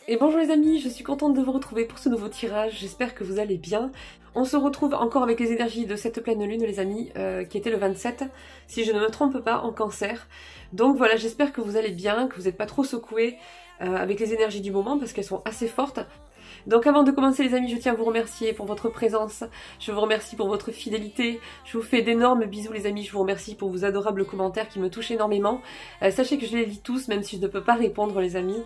Et bonjour les amis, je suis contente de vous retrouver pour ce nouveau tirage, j'espère que vous allez bien. On se retrouve encore avec les énergies de cette pleine lune les amis, qui était le 27, si je ne me trompe pas, en cancer. Donc voilà, j'espère que vous allez bien, que vous n'êtes pas trop secoués avec les énergies du moment parce qu'elles sont assez fortes. Donc avant de commencer les amis, je tiens à vous remercier pour votre présence, je vous remercie pour votre fidélité, je vous fais d'énormes bisous les amis, je vous remercie pour vos adorables commentaires qui me touchent énormément. Sachez que je les lis tous, même si je ne peux pas répondre les amis,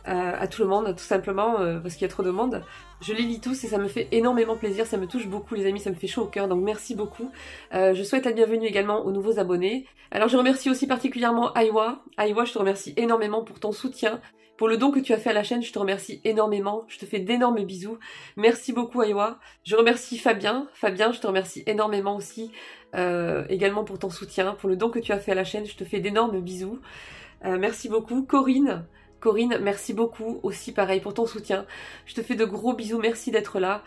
à tout le monde, tout simplement, parce qu'il y a trop de monde. Je les lis tous et ça me fait énormément plaisir, ça me touche beaucoup les amis, ça me fait chaud au cœur, donc merci beaucoup. Je souhaite la bienvenue également aux nouveaux abonnés. Alors je remercie aussi particulièrement Aiwa. Aiwa, je te remercie énormément pour ton soutien. Pour le don que tu as fait à la chaîne, je te remercie énormément. Je te fais d'énormes bisous. Merci beaucoup Aiwa. Je remercie Fabien. Fabien, je te remercie énormément aussi. Également pour ton soutien. Pour le don que tu as fait à la chaîne, je te fais d'énormes bisous. Merci beaucoup. Corinne. Corinne, merci beaucoup aussi pareil pour ton soutien. Je te fais de gros bisous. Merci d'être là.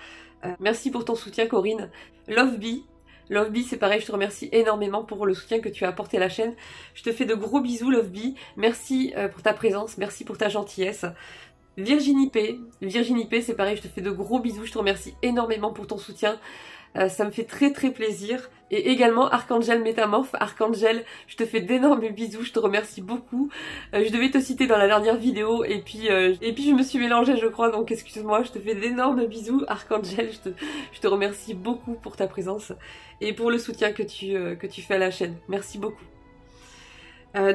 Merci pour ton soutien Corinne. Loveby. Loveby, c'est pareil, je te remercie énormément pour le soutien que tu as apporté à la chaîne. Je te fais de gros bisous, Loveby. Merci pour ta présence, merci pour ta gentillesse. Virginie P, c'est pareil, je te fais de gros bisous, je te remercie énormément pour ton soutien. Ça me fait très très plaisir. Et également Archangel Métamorphe. Archangel, je te fais d'énormes bisous, je te remercie beaucoup. Je devais te citer dans la dernière vidéo et puis je me suis mélangée je crois, donc excuse-moi, je te fais d'énormes bisous Archangel, je te remercie beaucoup pour ta présence et pour le soutien que tu fais à la chaîne. Merci beaucoup.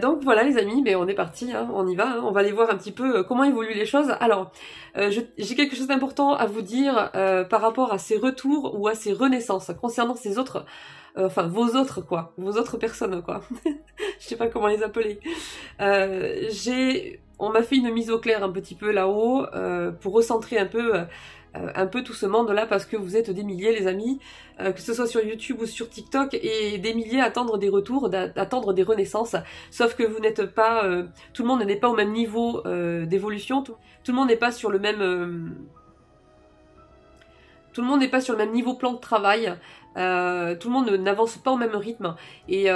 Donc voilà les amis, mais on est parti, hein, on y va, hein, on va aller voir un petit peu comment évoluent les choses. Alors, j'ai quelque chose d'important à vous dire par rapport à ces retours ou à ces renaissances, concernant ces autres, enfin vos autres personnes quoi, je sais pas comment les appeler. On m'a fait une mise au clair un petit peu là-haut, pour recentrer un peu tout ce monde-là, parce que vous êtes des milliers les amis, que ce soit sur YouTube ou sur TikTok, et des milliers à attendre des retours, d'attendre des renaissances, sauf que vous n'êtes pas, tout le monde n'est pas au même niveau d'évolution, tout le monde n'est pas sur le même... tout le monde n'est pas sur le même niveau plan de travail, tout le monde n'avance pas au même rythme, et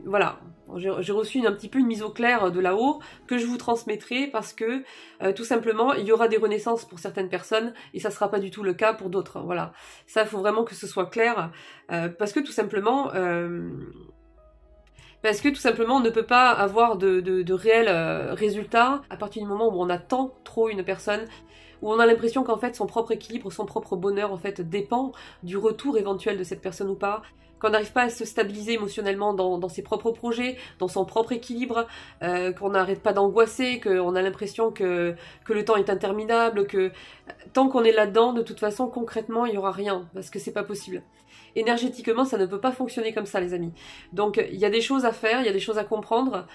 voilà. J'ai reçu un petit peu une mise au clair de là-haut que je vous transmettrai parce que tout simplement il y aura des renaissances pour certaines personnes et ça sera pas du tout le cas pour d'autres. Voilà, ça il faut vraiment que ce soit clair parce que tout simplement on ne peut pas avoir de réels résultats à partir du moment où on attend trop une personne, où on a l'impression qu'en fait son propre équilibre, son propre bonheur en fait dépend du retour éventuel de cette personne ou pas, qu'on n'arrive pas à se stabiliser émotionnellement dans ses propres projets, dans son propre équilibre, qu'on n'arrête pas d'angoisser, qu'on a l'impression que le temps est interminable, que tant qu'on est là-dedans, de toute façon concrètement il n'y aura rien, parce que c'est pas possible. Énergétiquement ça ne peut pas fonctionner comme ça les amis. Donc il y a des choses à faire, il y a des choses à comprendre,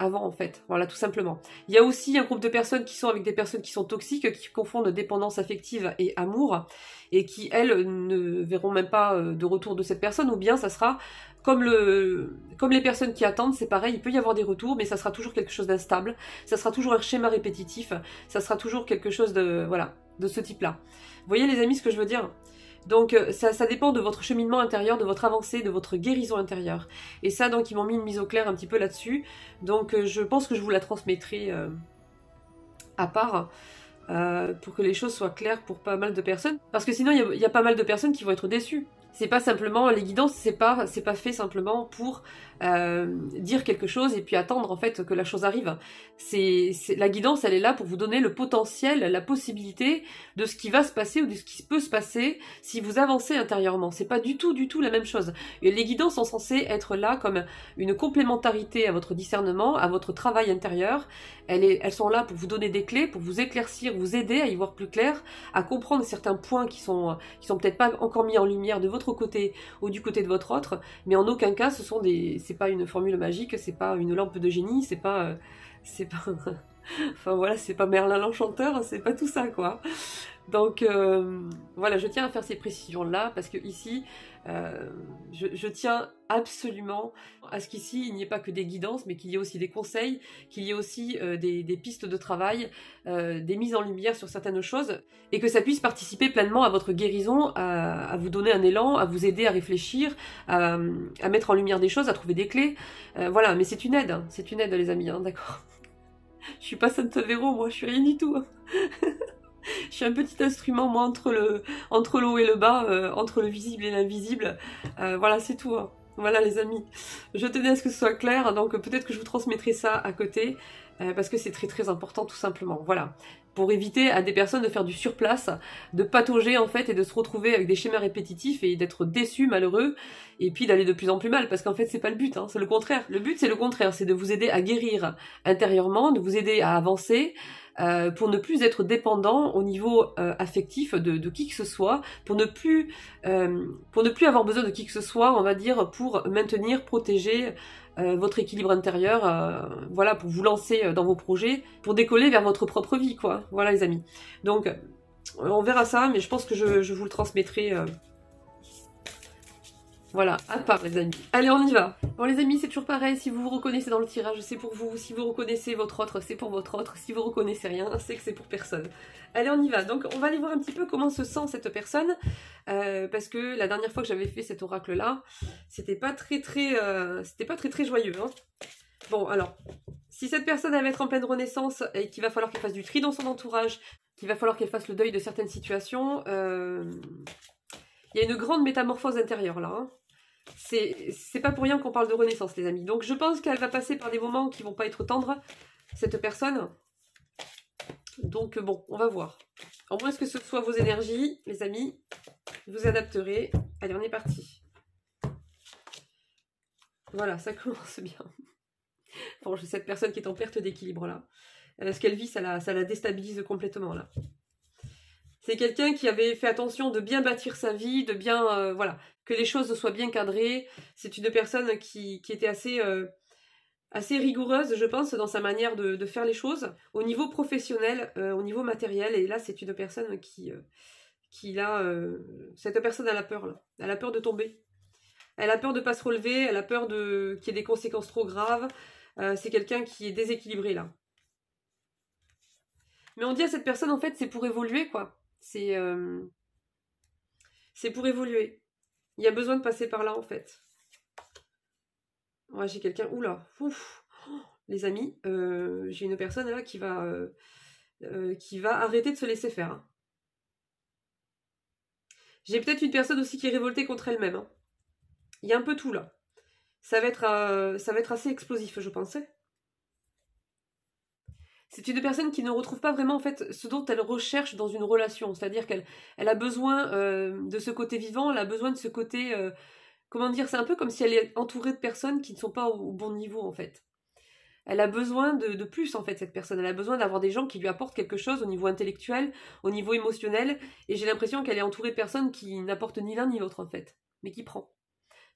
avant en fait, voilà tout simplement. Il y a aussi un groupe de personnes qui sont avec des personnes qui sont toxiques, qui confondent dépendance affective et amour, et qui elles ne verront même pas de retour de cette personne, ou bien ça sera comme les personnes qui attendent, c'est pareil, il peut y avoir des retours, mais ça sera toujours quelque chose d'instable, ça sera toujours un schéma répétitif, ça sera toujours quelque chose de, voilà, de ce type-là. Vous voyez les amis ce que je veux dire ? Donc ça dépend de votre cheminement intérieur, de votre avancée, de votre guérison intérieure. Et ça donc ils m'ont mis une mise au clair un petit peu là-dessus. Donc je pense que je vous la transmettrai à part. Pour que les choses soient claires pour pas mal de personnes. Parce que sinon il y a pas mal de personnes qui vont être déçues. C'est pas simplement, les guidances c'est pas fait simplement pour dire quelque chose et puis attendre en fait que la chose arrive. La guidance elle est là pour vous donner le potentiel, la possibilité de ce qui va se passer ou de ce qui peut se passer si vous avancez intérieurement. C'est pas du tout la même chose. Et les guidances sont censées être là comme une complémentarité à votre discernement, à votre travail intérieur. Elles sont là pour vous donner des clés, pour vous éclaircir, vous aider à y voir plus clair, à comprendre certains points qui sont peut-être pas encore mis en lumière de votre côté ou du côté de votre autre, mais en aucun cas c'est pas une formule magique, c'est pas une lampe de génie, c'est pas enfin voilà, c'est pas Merlin l'enchanteur, c'est pas tout ça quoi. Donc voilà, je tiens à faire ces précisions là parce que ici je tiens absolument à ce qu'ici il n'y ait pas que des guidances, mais qu'il y ait aussi des conseils, qu'il y ait aussi des pistes de travail, des mises en lumière sur certaines choses, et que ça puisse participer pleinement à votre guérison, à vous donner un élan, à vous aider à réfléchir, à mettre en lumière des choses, à trouver des clés. Voilà, mais c'est une aide les amis, hein, d'accord. Je suis pas Santa Vero, moi, je suis rien du tout. Hein. Je suis un petit instrument, moi, entre le haut et le bas, entre le visible et l'invisible. Voilà, c'est tout. Hein. Voilà, les amis. Je tenais à ce que ce soit clair, donc peut-être que je vous transmettrai ça à côté, parce que c'est très très important, tout simplement. Voilà. Pour éviter à des personnes de faire du surplace, de patauger, en fait, et de se retrouver avec des schémas répétitifs et d'être déçus, malheureux, et puis d'aller de plus en plus mal, parce qu'en fait, c'est pas le but, hein, c'est le contraire. Le but, c'est le contraire, c'est de vous aider à guérir intérieurement, de vous aider à avancer, pour ne plus être dépendant au niveau affectif de qui que ce soit, pour ne plus avoir besoin de qui que ce soit, on va dire, pour maintenir, protéger votre équilibre intérieur, voilà, pour vous lancer dans vos projets, pour décoller vers votre propre vie, quoi. Voilà, les amis. Donc, on verra ça, mais je pense que je vous le transmettrai. Voilà, à part les amis. Allez, on y va. Bon les amis, c'est toujours pareil, si vous vous reconnaissez dans le tirage, c'est pour vous. Si vous reconnaissez votre autre, c'est pour votre autre. Si vous reconnaissez rien, c'est que c'est pour personne. Allez, on y va. Donc, on va aller voir un petit peu comment se sent cette personne. Parce que la dernière fois que j'avais fait cet oracle-là, c'était pas très joyeux. Hein. Bon, alors, si cette personne elle va être en pleine renaissance et qu'il va falloir qu'elle fasse du tri dans son entourage, qu'il va falloir qu'elle fasse le deuil de certaines situations, il y a une grande métamorphose intérieure là. Hein. C'est pas pour rien qu'on parle de renaissance, les amis. Donc je pense qu'elle va passer par des moments qui vont pas être tendres, cette personne. Donc bon, on va voir. En moins que ce soit vos énergies, les amis, vous adapterez. Allez, on est parti. Voilà, ça commence bien. Bon, j'ai cette personne qui est en perte d'équilibre là. Ce qu'elle vit, ça la déstabilise complètement là. C'est quelqu'un qui avait fait attention de bien bâtir sa vie, de bien, voilà, que les choses soient bien cadrées. C'est une personne qui était assez rigoureuse, je pense, dans sa manière de faire les choses, au niveau professionnel, au niveau matériel. Et là, c'est une personne cette personne, elle a peur, là. Elle a peur de tomber. Elle a peur de ne pas se relever, elle a peur qu'il y ait des conséquences trop graves. C'est quelqu'un qui est déséquilibré, là. Mais on dit à cette personne, en fait, c'est pour évoluer, quoi. C'est pour évoluer. Il y a besoin de passer par là, en fait. Ouais, j'ai quelqu'un... Oula, ouf. Oh, les amis, j'ai une personne là qui va arrêter de se laisser faire. Hein. J'ai peut-être une personne aussi qui est révoltée contre elle-même. Hein. Il y a un peu tout, là. Ça va être assez explosif, je pensais. C'est une personne qui ne retrouve pas vraiment en fait ce dont elle recherche dans une relation, c'est-à-dire qu'elle a besoin de ce côté vivant, elle a besoin de ce côté, comment dire, c'est un peu comme si elle est entourée de personnes qui ne sont pas au bon niveau en fait. Elle a besoin de plus en fait cette personne, elle a besoin d'avoir des gens qui lui apportent quelque chose au niveau intellectuel, au niveau émotionnel, et j'ai l'impression qu'elle est entourée de personnes qui n'apportent ni l'un ni l'autre en fait, mais qui prend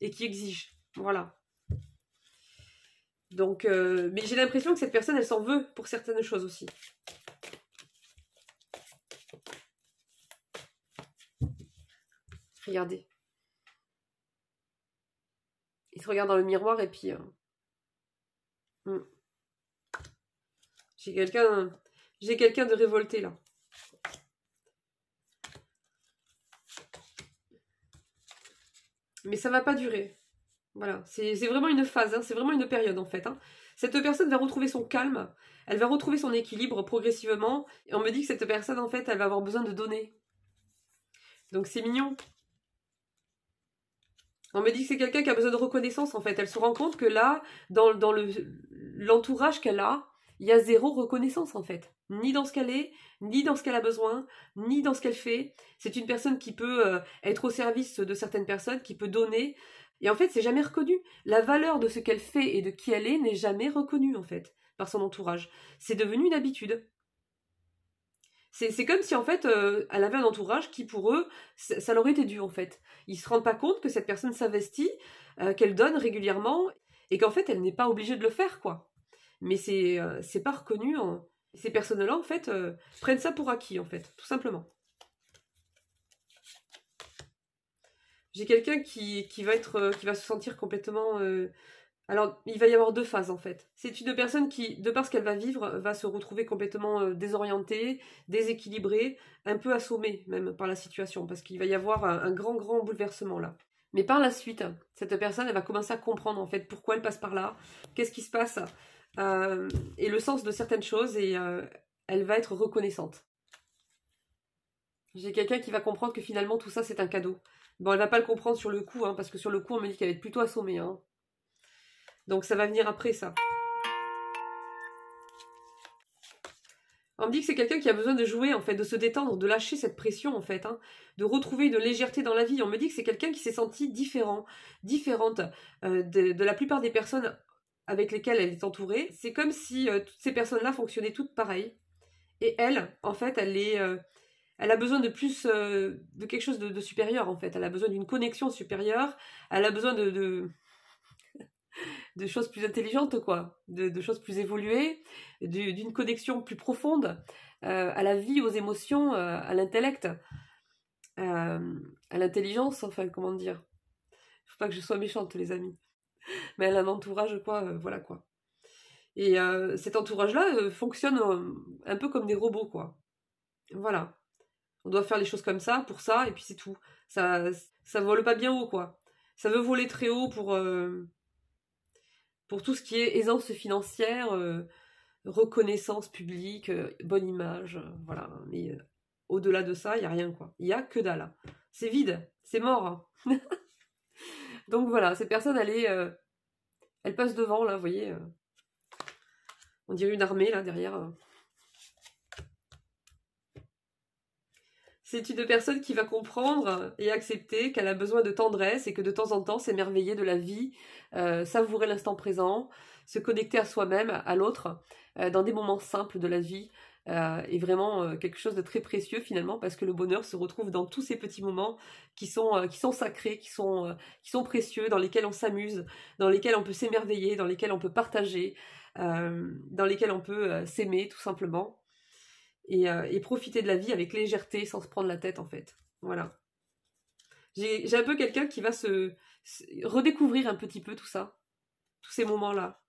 et qui exige, voilà. Donc, mais j'ai l'impression que cette personne, elle s'en veut pour certaines choses aussi. Regardez. Il se regarde dans le miroir et puis... J'ai quelqu'un de révolté, là. Mais ça va pas durer. Voilà, c'est vraiment une phase, hein, c'est vraiment une période en fait. Hein. Cette personne va retrouver son calme, elle va retrouver son équilibre progressivement, et on me dit que cette personne en fait, elle va avoir besoin de donner. Donc c'est mignon. On me dit que c'est quelqu'un qui a besoin de reconnaissance en fait. Elle se rend compte que là, dans l'entourage qu'elle a, il y a zéro reconnaissance en fait. Ni dans ce qu'elle est, ni dans ce qu'elle a besoin, ni dans ce qu'elle fait. C'est une personne qui peut être au service de certaines personnes, qui peut donner. Et en fait, c'est jamais reconnu. La valeur de ce qu'elle fait et de qui elle est n'est jamais reconnue, en fait, par son entourage. C'est devenu une habitude. C'est comme si, en fait, elle avait un entourage qui, pour eux, ça leur était dû, en fait. Ils se rendent pas compte que cette personne s'investit, qu'elle donne régulièrement, et qu'en fait, elle n'est pas obligée de le faire, quoi. Mais c'est pas reconnu. Ces personnes-là, en fait, prennent ça pour acquis, en fait, tout simplement. J'ai quelqu'un qui va se sentir complètement... Alors, il va y avoir deux phases, en fait. C'est une personne qui, de par ce qu'elle va vivre, va se retrouver complètement désorientée, déséquilibrée, un peu assommée, même, par la situation, parce qu'il va y avoir un grand, grand bouleversement, là. Mais par la suite, cette personne, elle va commencer à comprendre, en fait, pourquoi elle passe par là, qu'est-ce qui se passe, et le sens de certaines choses, et elle va être reconnaissante. J'ai quelqu'un qui va comprendre que finalement tout ça c'est un cadeau. Bon, elle va pas le comprendre sur le coup, hein, parce que sur le coup on me dit qu'elle va être plutôt assommée. Hein. Donc ça va venir après ça. On me dit que c'est quelqu'un qui a besoin de jouer, en fait, de se détendre, de lâcher cette pression, en fait, hein, de retrouver une légèreté dans la vie. On me dit que c'est quelqu'un qui s'est senti différente de la plupart des personnes avec lesquelles elle est entourée. C'est comme si toutes ces personnes-là fonctionnaient toutes pareilles. Et elle, en fait, elle a besoin de plus, de quelque chose de supérieur, en fait. Elle a besoin d'une connexion supérieure. Elle a besoin de choses plus intelligentes, quoi, de choses plus évoluées, d'une connexion plus profonde à la vie, aux émotions, à l'intellect, à l'intelligence, enfin, comment dire. Faut pas que je sois méchante, les amis. Mais elle a un entourage, quoi, voilà, quoi. Et cet entourage-là fonctionne un peu comme des robots, quoi. Voilà. On doit faire les choses comme ça, pour ça, et puis c'est tout. Ça vole pas bien haut, quoi. Ça veut voler très haut pour tout ce qui est aisance financière, reconnaissance publique, bonne image, voilà. Mais au-delà de ça, il n'y a rien, quoi. Il n'y a que dalle. C'est vide, c'est mort. Donc voilà, cette personne, elle passe devant, là, vous voyez. On dirait une armée, là, derrière. C'est une personne qui va comprendre et accepter qu'elle a besoin de tendresse et que de temps en temps s'émerveiller de la vie, savourer l'instant présent, se connecter à soi-même, à l'autre, dans des moments simples de la vie, est vraiment quelque chose de très précieux finalement, parce que le bonheur se retrouve dans tous ces petits moments qui sont sacrés, qui sont précieux, dans lesquels on s'amuse, dans lesquels on peut s'émerveiller, dans lesquels on peut partager, dans lesquels on peut s'aimer tout simplement. Et profiter de la vie avec légèreté sans se prendre la tête en fait. Voilà. J'ai un peu quelqu'un qui va se redécouvrir un petit peu tout ça, tous ces moments-là.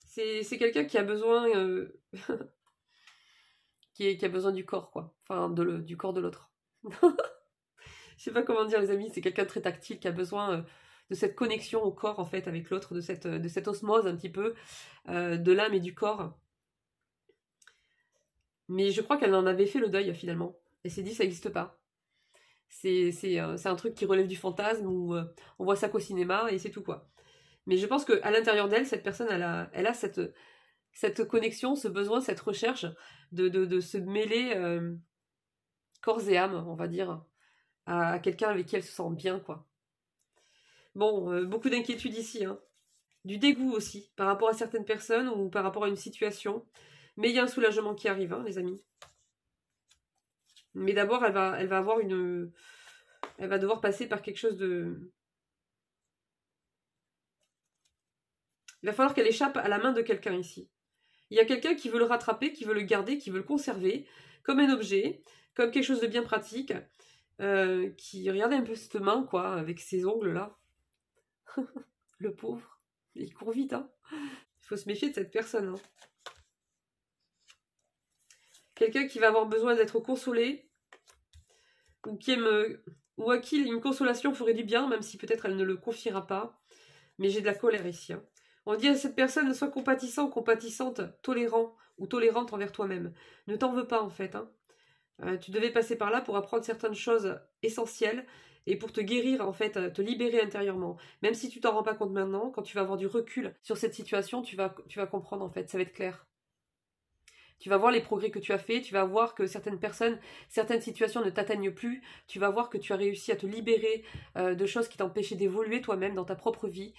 C'est quelqu'un qui a besoin qui a besoin du corps quoi, enfin du corps de l'autre. Je sais pas comment dire les amis, c'est quelqu'un de très tactile qui a besoin de cette connexion au corps en fait avec l'autre, de cette osmose un petit peu de l'âme et du corps. Mais je crois qu'elle en avait fait le deuil finalement. Elle s'est dit ça n'existe pas. C'est un truc qui relève du fantasme où on voit ça qu'au cinéma et c'est tout quoi. Mais je pense qu'à l'intérieur d'elle, cette personne, elle a cette connexion, ce besoin, cette recherche de se mêler corps et âme, on va dire, à quelqu'un avec qui elle se sent bien quoi. Bon, beaucoup d'inquiétude ici, hein. Du dégoût aussi, par rapport à certaines personnes ou par rapport à une situation. Mais il y a un soulagement qui arrive, hein, les amis. Mais d'abord, elle va avoir elle va devoir passer par quelque chose de... Il va falloir qu'elle échappe à la main de quelqu'un ici. Il y a quelqu'un qui veut le rattraper, qui veut le garder, qui veut le conserver, comme un objet, comme quelque chose de bien pratique, qui... Regardez un peu cette main, quoi, avec ses ongles, là. Le pauvre. Il court vite, hein. Il faut se méfier de cette personne, hein. Quelqu'un qui va avoir besoin d'être consolé, ou à qui une consolation ferait du bien, même si peut-être elle ne le confiera pas. Mais j'ai de la colère ici. Hein. On dit à cette personne, sois compatissant, compatissante, tolérant ou tolérante envers toi-même. Ne t'en veux pas en fait. Hein. Tu devais passer par là pour apprendre certaines choses essentielles et pour te guérir en fait, te libérer intérieurement. Même si tu t'en rends pas compte maintenant, quand tu vas avoir du recul sur cette situation, tu vas comprendre en fait, ça va être clair. Tu vas voir les progrès que tu as faits, tu vas voir que certaines personnes, certaines situations ne t'atteignent plus, tu vas voir que tu as réussi à te libérer de choses qui t'empêchaient d'évoluer toi-même dans ta propre vie,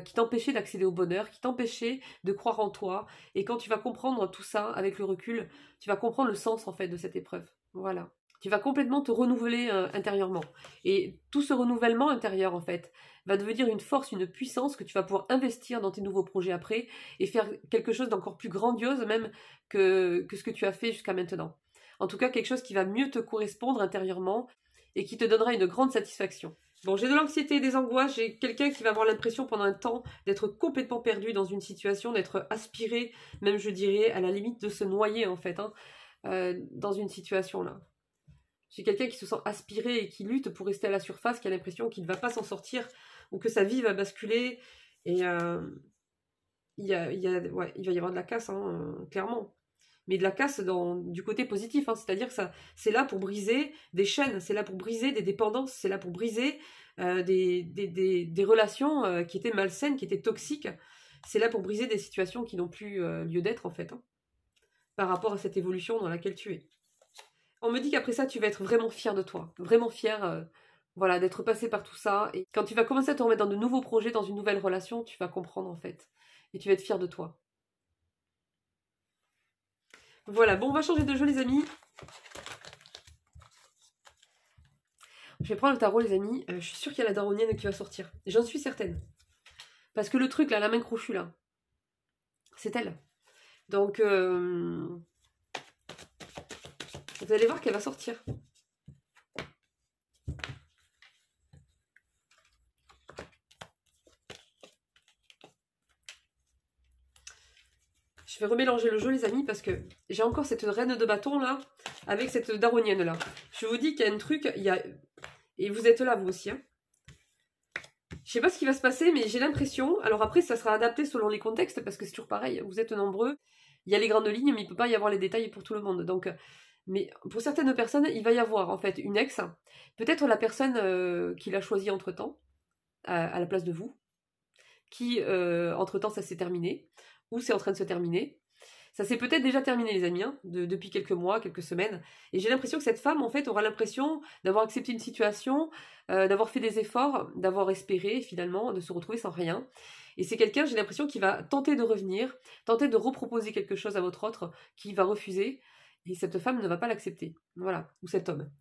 qui t'empêchaient d'accéder au bonheur, qui t'empêchaient de croire en toi. Et quand tu vas comprendre tout ça avec le recul, tu vas comprendre le sens en fait de cette épreuve. Voilà. Tu vas complètement te renouveler intérieurement. Et tout ce renouvellement intérieur, en fait, va devenir une force, une puissance que tu vas pouvoir investir dans tes nouveaux projets après et faire quelque chose d'encore plus grandiose même que ce que tu as fait jusqu'à maintenant. En tout cas, quelque chose qui va mieux te correspondre intérieurement et qui te donnera une grande satisfaction. Bon, j'ai de l'anxiété et des angoisses, j'ai quelqu'un qui va avoir l'impression pendant un temps d'être complètement perdu dans une situation, d'être aspiré, même je dirais, à la limite de se noyer en fait, hein, dans une situation là. J'ai quelqu'un qui se sent aspiré et qui lutte pour rester à la surface, qui a l'impression qu'il ne va pas s'en sortir ou que sa vie va basculer. Et ouais, il va y avoir de la casse, hein, clairement. Mais de la casse du côté positif, hein, c'est-à-dire que c'est là pour briser des chaînes, c'est là pour briser des dépendances, c'est là pour briser des relations qui étaient malsaines, qui étaient toxiques. C'est là pour briser des situations qui n'ont plus lieu d'être, en fait, hein, par rapport à cette évolution dans laquelle tu es. On me dit qu'après ça, tu vas être vraiment fier de toi, vraiment fier, voilà, d'être passé par tout ça. Et quand tu vas commencer à te remettre dans de nouveaux projets, dans une nouvelle relation, tu vas comprendre, en fait. Et tu vas être fier de toi. Voilà, bon, on va changer de jeu, les amis. Je vais prendre le tarot, les amis. Je suis sûre qu'il y a la daronienne qui va sortir. J'en suis certaine. Parce que le truc, là, la main crochue, là, c'est elle. Donc, vous allez voir qu'elle va sortir. Je vais remélanger le jeu, les amis, parce que j'ai encore cette reine de bâton, là, avec cette daronienne, là. Je vous dis qu'il y a un truc, il y a... Et vous êtes là, vous aussi, hein. Je sais pas ce qui va se passer, mais j'ai l'impression... Alors après, ça sera adapté selon les contextes, parce que c'est toujours pareil, vous êtes nombreux, il y a les grandes lignes, mais il peut pas y avoir les détails pour tout le monde. Donc, mais pour certaines personnes, il va y avoir, en fait, une ex, peut-être la personne qui l'a choisie entre-temps, à la place de vous, qui, entre-temps, ça s'est terminé, ou c'est en train de se terminer. Ça s'est peut-être déjà terminé, les amis, hein, depuis quelques mois, quelques semaines. Et j'ai l'impression que cette femme, en fait, aura l'impression d'avoir accepté une situation, d'avoir fait des efforts, d'avoir espéré, finalement, de se retrouver sans rien. Et c'est quelqu'un, j'ai l'impression, qui va tenter de revenir, tenter de reproposer quelque chose à votre autre, qui va refuser. Et cette femme ne va pas l'accepter. Voilà, ou cet homme.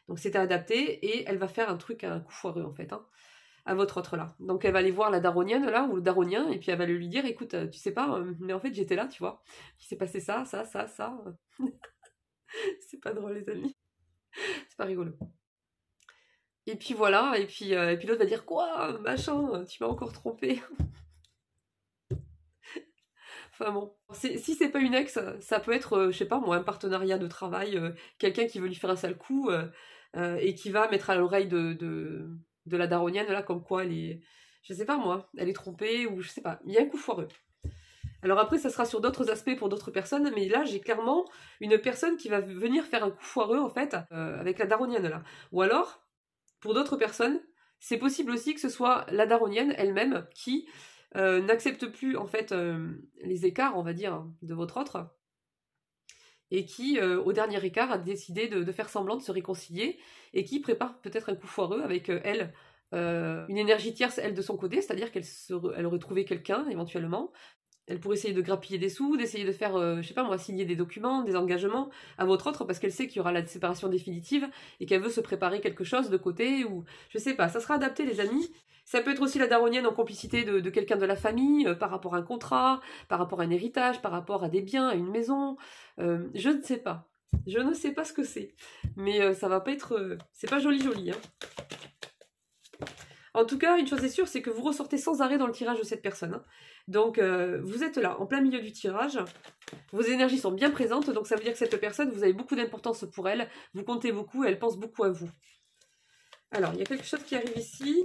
Donc c'était adapté, et elle va faire un truc, un coup foireux, en fait, hein, à votre autre là. Donc elle va aller voir la daronienne là, ou le daronien, et puis elle va lui dire, écoute, tu sais pas, mais en fait j'étais là, tu vois. Il s'est passé ça. C'est pas drôle, les amis. C'est pas rigolo. Et puis voilà, et puis l'autre va dire, quoi, machin, tu m'as encore trompé. Enfin bon. Si c'est pas une ex, ça peut être, je sais pas moi, un partenariat de travail, quelqu'un qui veut lui faire un sale coup, et qui va mettre à l'oreille de la daronienne, là, comme quoi elle est, je sais pas moi, elle est trompée, ou je sais pas, il y a un coup foireux. Alors après, ça sera sur d'autres aspects pour d'autres personnes, mais là, j'ai clairement une personne qui va venir faire un coup foireux, en fait, avec la daronienne, là. Ou alors, pour d'autres personnes, c'est possible aussi que ce soit la daronienne elle-même qui n'accepte plus, en fait, les écarts, on va dire, de votre autre, et qui, au dernier écart, a décidé de faire semblant de se réconcilier, et qui prépare peut-être un coup foireux avec elle, une énergie tierce, elle, de son côté, c'est-à-dire elle aurait trouvé quelqu'un, éventuellement. Elle pourrait essayer de grappiller des sous, d'essayer de faire, je sais pas moi, signer des documents, des engagements à votre autre, parce qu'elle sait qu'il y aura la séparation définitive, et qu'elle veut se préparer quelque chose de côté, ou je sais pas, ça sera adapté, les amis. Ça peut être aussi la daronienne en complicité de quelqu'un de la famille, par rapport à un contrat, par rapport à un héritage, par rapport à des biens, à une maison, je ne sais pas. Je ne sais pas ce que c'est. Mais ça va pas être... c'est pas joli joli, hein. En tout cas, une chose est sûre, c'est que vous ressortez sans arrêt dans le tirage de cette personne, hein. Donc, vous êtes là, en plein milieu du tirage. Vos énergies sont bien présentes, donc ça veut dire que cette personne, vous avez beaucoup d'importance pour elle. Vous comptez beaucoup, elle pense beaucoup à vous. Alors, il y a quelque chose qui arrive ici.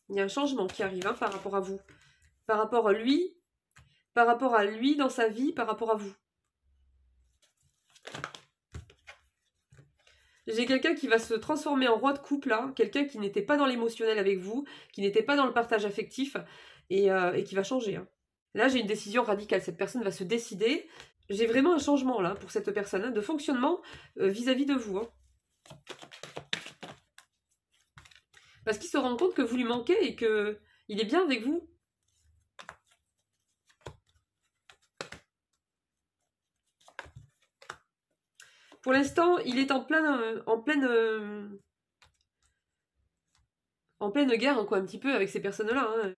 Il y a un changement qui arrive, hein, par rapport à vous. Par rapport à lui dans sa vie, par rapport à vous. J'ai quelqu'un qui va se transformer en roi de couple, là. Quelqu'un qui n'était pas dans l'émotionnel avec vous, qui n'était pas dans le partage affectif, et qui va changer, hein. Là, j'ai une décision radicale. Cette personne va se décider. J'ai vraiment un changement, là, pour cette personne, hein, de fonctionnement vis-à-vis de vous, hein. Parce qu'il se rend compte que vous lui manquez et que il est bien avec vous. Pour l'instant, il est en pleine guerre, quoi, un petit peu, avec ces personnes-là, hein.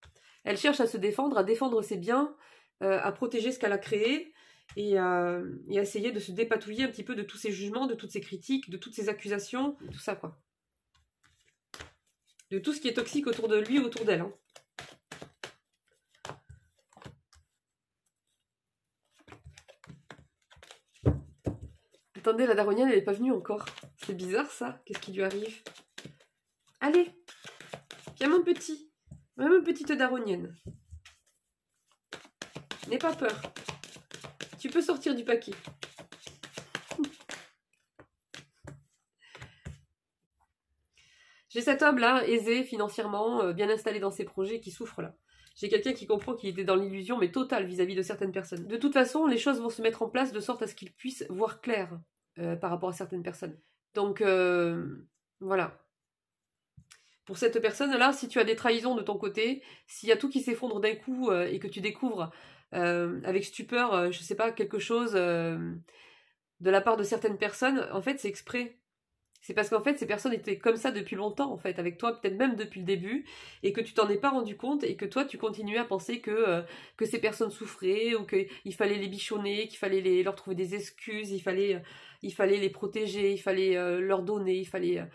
Elle cherche à se défendre, à défendre ses biens, à protéger ce qu'elle a créé, et à essayer de se dépatouiller un petit peu de tous ces jugements, de toutes ces critiques, de toutes ces accusations, tout ça, quoi. De tout ce qui est toxique autour de lui, autour d'elle, hein. Attendez, la daronienne, elle n'est pas venue encore. C'est bizarre, ça. Qu'est-ce qui lui arrive? Allez, viens mon petit. Viens, ma petite daronienne. N'aie pas peur. Tu peux sortir du paquet. J'ai cet homme là, aisé financièrement, bien installé dans ses projets, qui souffre là. J'ai quelqu'un qui comprend qu'il était dans l'illusion, mais totale vis-à-vis de certaines personnes. De toute façon, les choses vont se mettre en place de sorte à ce qu'il puisse voir clair par rapport à certaines personnes. Donc, voilà. Pour cette personne-là, si tu as des trahisons de ton côté, s'il y a tout qui s'effondre d'un coup et que tu découvres avec stupeur, je sais pas, quelque chose de la part de certaines personnes, en fait, c'est exprès. C'est parce qu'en fait, ces personnes étaient comme ça depuis longtemps, en fait, avec toi, peut-être même depuis le début, et que tu t'en es pas rendu compte, et que toi, tu continuais à penser que ces personnes souffraient, ou qu'il fallait les bichonner, qu'il fallait leur trouver des excuses, il fallait les protéger, il fallait leur donner, il fallait...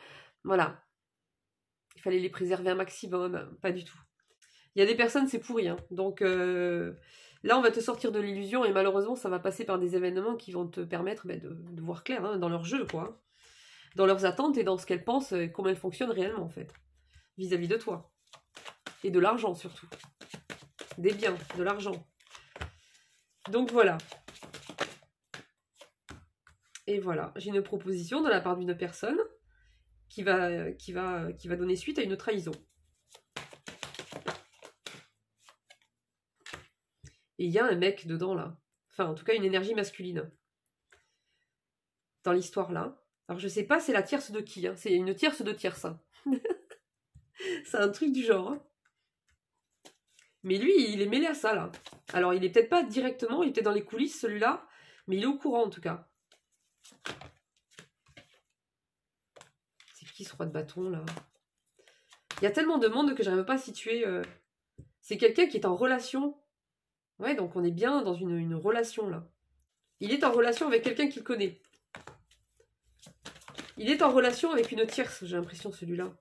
voilà. Il fallait les préserver un maximum. Pas du tout. Il y a des personnes, c'est pourri, hein. Donc là, on va te sortir de l'illusion, et malheureusement, ça va passer par des événements qui vont te permettre de voir clair, hein, dans leur jeu, quoi. Dans leurs attentes et dans ce qu'elles pensent, et comment elles fonctionnent réellement, en fait, vis-à-vis de toi. Et de l'argent, surtout. Des biens, de l'argent. Donc voilà. Et voilà, j'ai une proposition de la part d'une personne qui va donner suite à une trahison. Et il y a un mec dedans, là. Enfin, en tout cas, une énergie masculine. Dans l'histoire, là. Alors, je sais pas, c'est la tierce de qui, hein. C'est une tierce de tierce, hein. C'est un truc du genre, hein. Mais lui, il est mêlé à ça, là. Alors, il est peut-être pas directement, il était dans les coulisses, celui-là, mais il est au courant, en tout cas. C'est qui, ce roi de bâton, là? Il y a tellement de monde que j'arrive pas à situer... C'est quelqu'un qui est en relation. Ouais, donc on est bien dans une relation, là. Il est en relation avec quelqu'un qu'il connaît. Il est en relation avec une tierce, j'ai l'impression, celui-là.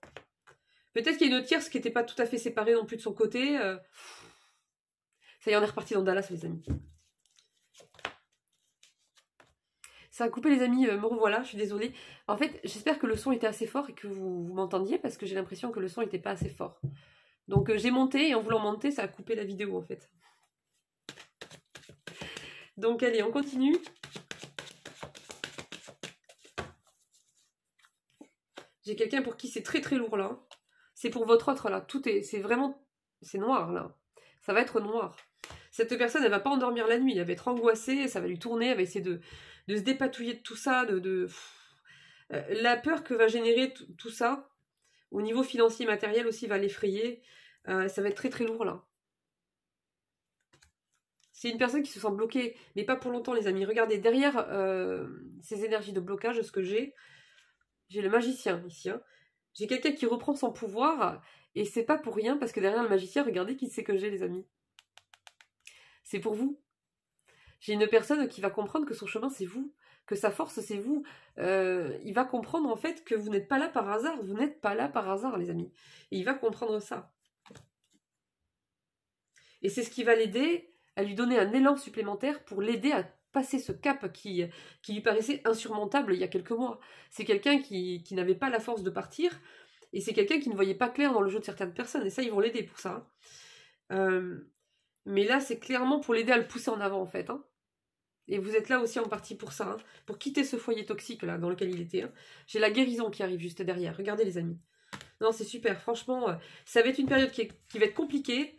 Peut-être qu'il y a une tierce qui n'était pas tout à fait séparée non plus de son côté. Ça y est, on est reparti dans Dallas, les amis. Ça a coupé, les amis, me revoilà, je suis désolée. En fait, j'espère que le son était assez fort et que vous m'entendiez, parce que j'ai l'impression que le son n'était pas assez fort. Donc j'ai monté, et en voulant monter, ça a coupé la vidéo, en fait. Donc allez, on continue. J'ai quelqu'un pour qui c'est très très lourd, là. C'est pour votre autre, là. C'est vraiment... C'est noir, là. Ça va être noir. Cette personne, elle va pas endormir la nuit. Elle va être angoissée, ça va lui tourner, elle va essayer de se dépatouiller de tout ça, la peur que va générer tout ça, au niveau financier et matériel aussi, va l'effrayer. Ça va être très très lourd, là. C'est une personne qui se sent bloquée, mais pas pour longtemps, les amis. Regardez, derrière ces énergies de blocage, ce que j'ai le magicien, ici, hein. J'ai quelqu'un qui reprend son pouvoir, et c'est pas pour rien, parce que derrière le magicien, regardez qui c'est que j'ai, les amis. C'est pour vous. J'ai une personne qui va comprendre que son chemin, c'est vous, que sa force, c'est vous. Il va comprendre, en fait, que vous n'êtes pas là par hasard. Vous n'êtes pas là par hasard, les amis. Et il va comprendre ça. Et c'est ce qui va l'aider à lui donner un élan supplémentaire pour l'aider à passer ce cap qui lui paraissait insurmontable il y a quelques mois. C'est quelqu'un qui n'avait pas la force de partir, et c'est quelqu'un qui ne voyait pas clair dans le jeu de certaines personnes, et ça, ils vont l'aider pour ça. Mais là, c'est clairement pour l'aider à le pousser en avant, en fait, hein. Et vous êtes là aussi en partie pour ça, hein, pour quitter ce foyer toxique là dans lequel il était, hein. J'ai la guérison qui arrive juste derrière. Regardez, les amis. Non, c'est super. Franchement, ça va être une période qui va être compliquée.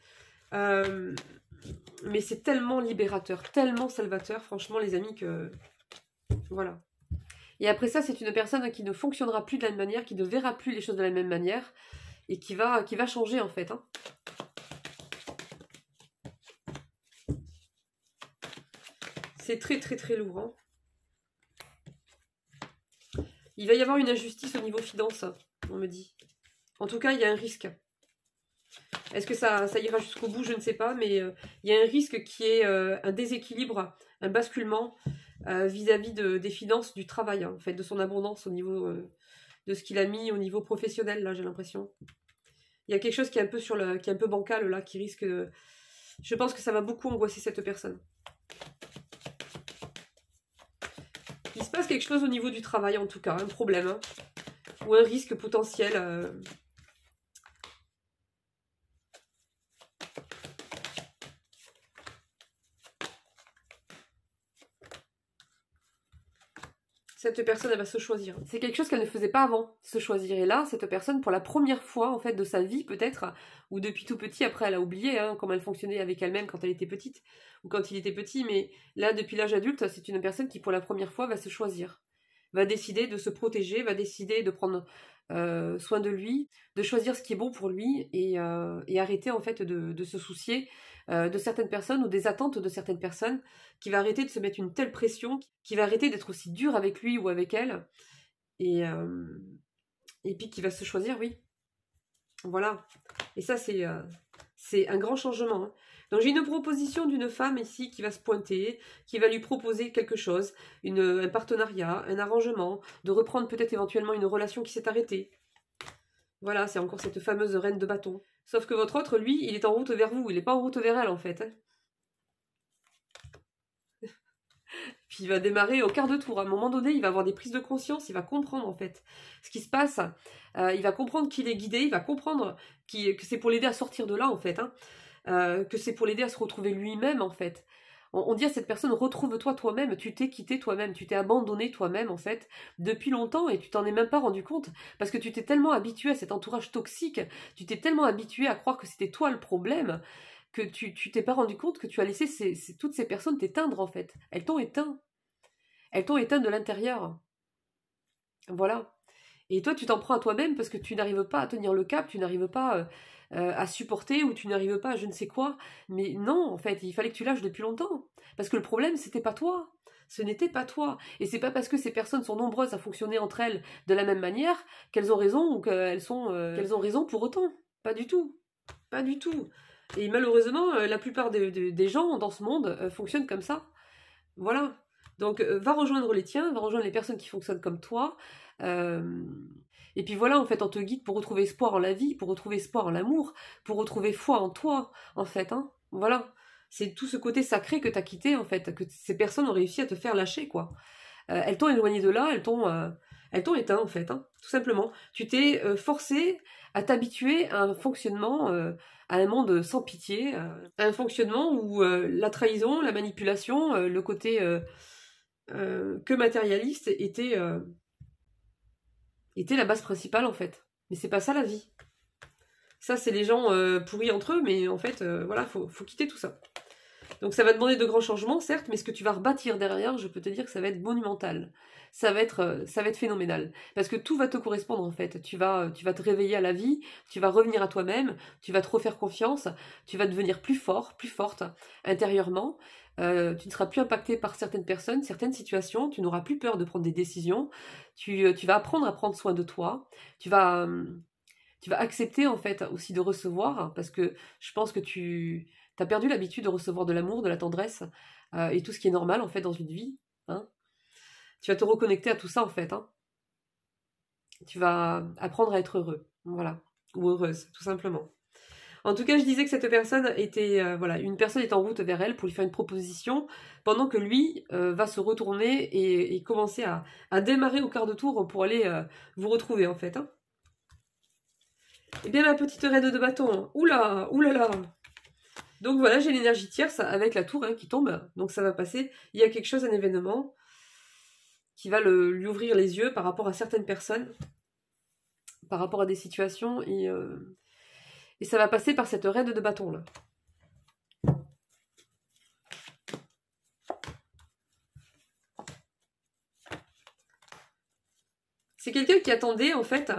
Mais c'est tellement libérateur, tellement salvateur, franchement, les amis, que... Voilà. Et après ça, c'est une personne qui ne fonctionnera plus de la même manière, qui ne verra plus les choses de la même manière, et qui va changer, en fait, hein. C'est très très très lourd, hein. Il va y avoir une injustice au niveau finance, on me dit. En tout cas, il y a un risque. Est-ce que ça ira jusqu'au bout? Je ne sais pas, mais il y a un risque qui est un déséquilibre, un basculement vis-à-vis des finances, du travail, hein, en fait, de son abondance au niveau de ce qu'il a mis au niveau professionnel, là, j'ai l'impression. Il y a quelque chose qui est un peu qui est un peu bancal, là, qui risque... Je pense que ça va beaucoup angoisser cette personne. Il se passe quelque chose au niveau du travail, en tout cas, un problème, hein, ou un risque potentiel. Cette personne, elle va se choisir. C'est quelque chose qu'elle ne faisait pas avant, se choisir. Et là, cette personne, pour la première fois, en fait, de sa vie, peut-être, ou depuis tout petit, après, elle a oublié hein, comment elle fonctionnait avec elle-même quand elle était petite, ou quand il était petit, mais là, depuis l'âge adulte, c'est une personne qui, pour la première fois, va se choisir. Va décider de se protéger, va décider de prendre soin de lui, de choisir ce qui est bon pour lui, et arrêter, en fait, de se soucier de certaines personnes, ou des attentes de certaines personnes, qui va arrêter de se mettre une telle pression, qui va arrêter d'être aussi dur avec lui ou avec elle, et puis qui va se choisir, oui. Voilà. Et ça, c'est un grand changement. Hein. Donc j'ai une proposition d'une femme ici qui va se pointer, qui va lui proposer quelque chose, un partenariat, un arrangement, de reprendre peut-être éventuellement une relation qui s'est arrêtée. Voilà, c'est encore cette fameuse reine de bâton. Sauf que votre autre, lui, il est en route vers vous, il n'est pas en route vers elle en fait. Hein. Puis il va démarrer au quart de tour. À un moment donné, il va avoir des prises de conscience, il va comprendre en fait ce qui se passe. Il va comprendre qu'il est guidé, il va comprendre que c'est pour l'aider à sortir de là en fait. Hein. Que c'est pour l'aider à se retrouver lui-même en fait. On dit à cette personne, retrouve-toi toi-même, tu t'es quitté toi-même, tu t'es abandonné toi-même en fait, depuis longtemps et tu t'en es même pas rendu compte, parce que tu t'es tellement habitué à cet entourage toxique, tu t'es tellement habitué à croire que c'était toi le problème, que tu t'es pas rendu compte que tu as laissé toutes ces personnes t'éteindre en fait. Elles t'ont éteint. Elles t'ont éteint de l'intérieur. Voilà. Et toi, tu t'en prends à toi-même parce que tu n'arrives pas à tenir le cap, tu n'arrives pas à supporter ou tu n'arrives pas à je ne sais quoi. Mais non, en fait, il fallait que tu lâches depuis longtemps. Parce que le problème, c'était pas toi. Ce n'était pas toi. Et c'est pas parce que ces personnes sont nombreuses à fonctionner entre elles de la même manière qu'elles ont raison ou qu'elles ont raison pour autant. Pas du tout. Pas du tout. Et malheureusement, la plupart des gens dans ce monde fonctionnent comme ça. Voilà. Donc, va rejoindre les tiens, va rejoindre les personnes qui fonctionnent comme toi. Et puis voilà, en fait, on te guide pour retrouver espoir en la vie, pour retrouver espoir en l'amour, pour retrouver foi en toi, en fait. Hein. Voilà. C'est tout ce côté sacré que t'as quitté, en fait, que ces personnes ont réussi à te faire lâcher, quoi. Elles t'ont éloigné de là, elles t'ont éteint, en fait, hein, tout simplement. Tu t'es forcé à t'habituer à un fonctionnement, à un monde sans pitié, à un fonctionnement où la trahison, la manipulation, le côté que matérialiste était la base principale, en fait. Mais c'est pas ça, la vie. Ça, c'est les gens pourris entre eux, mais en fait, voilà, faut quitter tout ça. Donc ça va demander de grands changements, certes, mais ce que tu vas rebâtir derrière, je peux te dire que ça va être monumental. Ça va être phénoménal. Parce que tout va te correspondre, en fait. Tu vas te réveiller à la vie, tu vas revenir à toi-même, tu vas te refaire confiance, tu vas devenir plus fort, plus forte, intérieurement. Tu ne seras plus impacté par certaines personnes, certaines situations, tu n'auras plus peur de prendre des décisions, tu vas apprendre à prendre soin de toi, tu vas accepter, en fait, aussi de recevoir, parce que je pense que tu as perdu l'habitude de recevoir de l'amour, de la tendresse, et tout ce qui est normal, en fait, dans une vie. Hein. Tu vas te reconnecter à tout ça, en fait. Hein. Tu vas apprendre à être heureux. Voilà. Ou heureuse, tout simplement. En tout cas, je disais que cette personne était... voilà, une personne est en route vers elle pour lui faire une proposition, pendant que lui va se retourner et commencer à démarrer au quart de tour pour aller vous retrouver, en fait. Hein. Eh bien, ma petite reine de bâton. Oula, oulala. Donc voilà, j'ai l'énergie tierce avec la tour hein, qui tombe. Donc ça va passer. Il y a quelque chose, un événement qui va lui ouvrir les yeux par rapport à certaines personnes, par rapport à des situations. Et ça va passer par cette reine de bâton là. C'est quelqu'un qui attendait en fait...